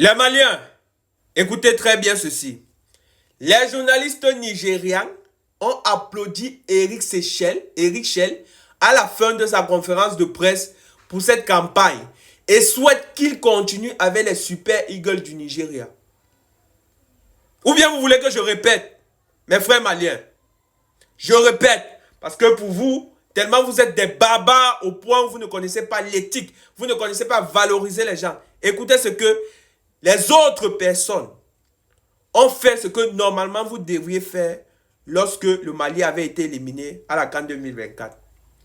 Les Maliens, écoutez très bien ceci. Les journalistes nigérians ont applaudi Eric Schell à la fin de sa conférence de presse pour cette campagne et souhaitent qu'il continue avec les Super Eagles du Nigeria. Ou bien vous voulez que je répète, mes frères maliens? Je répète, parce que pour vous, tellement vous êtes des barbares au point où vous ne connaissez pas l'éthique, vous ne connaissez pas valoriser les gens. Écoutez ce que les autres personnes ont fait, ce que normalement vous devriez faire lorsque le Mali avait été éliminé à la CAN 2024.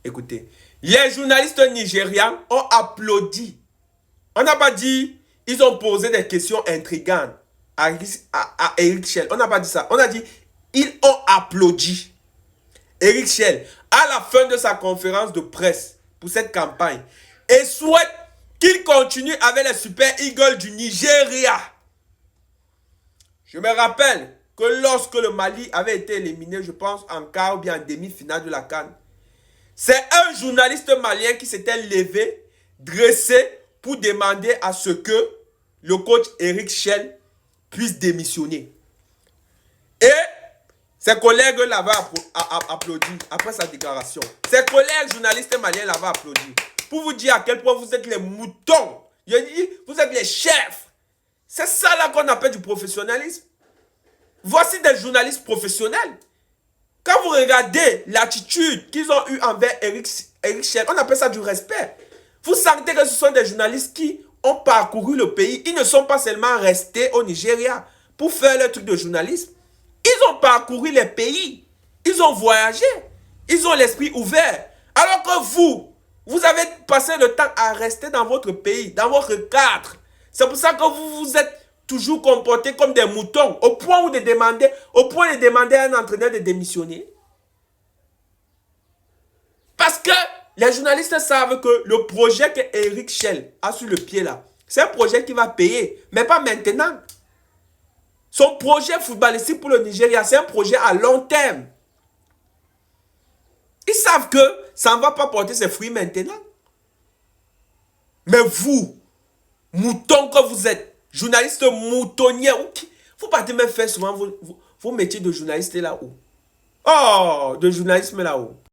Écoutez, les journalistes nigérians ont applaudi. On n'a pas dit, ils ont posé des questions intrigantes à Eric Schell. On n'a pas dit ça. On a dit, ils ont applaudi Eric Schell à la fin de sa conférence de presse pour cette campagne et souhaitent qu'il continue avec les Super Eagles du Nigeria. Je me rappelle que lorsque le Mali avait été éliminé, je pense en quart ou bien en demi-finale de la CAN, c'est un journaliste malien qui s'était levé, dressé pour demander à ce que le coach Eric Schell puisse démissionner. Et ses collègues l'avaient applaudi après sa déclaration. Ses collègues journalistes maliens l'avaient applaudi. Pour vous dire à quel point vous êtes les moutons. Je dis, vous êtes les chefs. C'est ça là qu'on appelle du professionnalisme. Voici des journalistes professionnels. Quand vous regardez l'attitude qu'ils ont eue envers Eric Schell, on appelle ça du respect. Vous sentez que ce sont des journalistes qui ont parcouru le pays. Ils ne sont pas seulement restés au Nigeria pour faire leur truc de journalisme. Ils ont parcouru les pays. Ils ont voyagé. Ils ont l'esprit ouvert. Alors que vous avez passé le temps à rester dans votre pays, dans votre cadre. C'est pour ça que vous vous êtes toujours comportés comme des moutons, au point de demander à un entraîneur de démissionner. Parce que les journalistes savent que le projet que Eric Schell a sur le pied là, c'est un projet qui va payer, mais pas maintenant. Son projet footballistique pour le Nigeria, c'est un projet à long terme. Ils savent que ça ne va pas porter ses fruits maintenant. Mais vous, moutons que vous êtes, journalistes moutonniers, vous partez même faire souvent vos métiers de journaliste là-haut. Oh, de journalisme là-haut.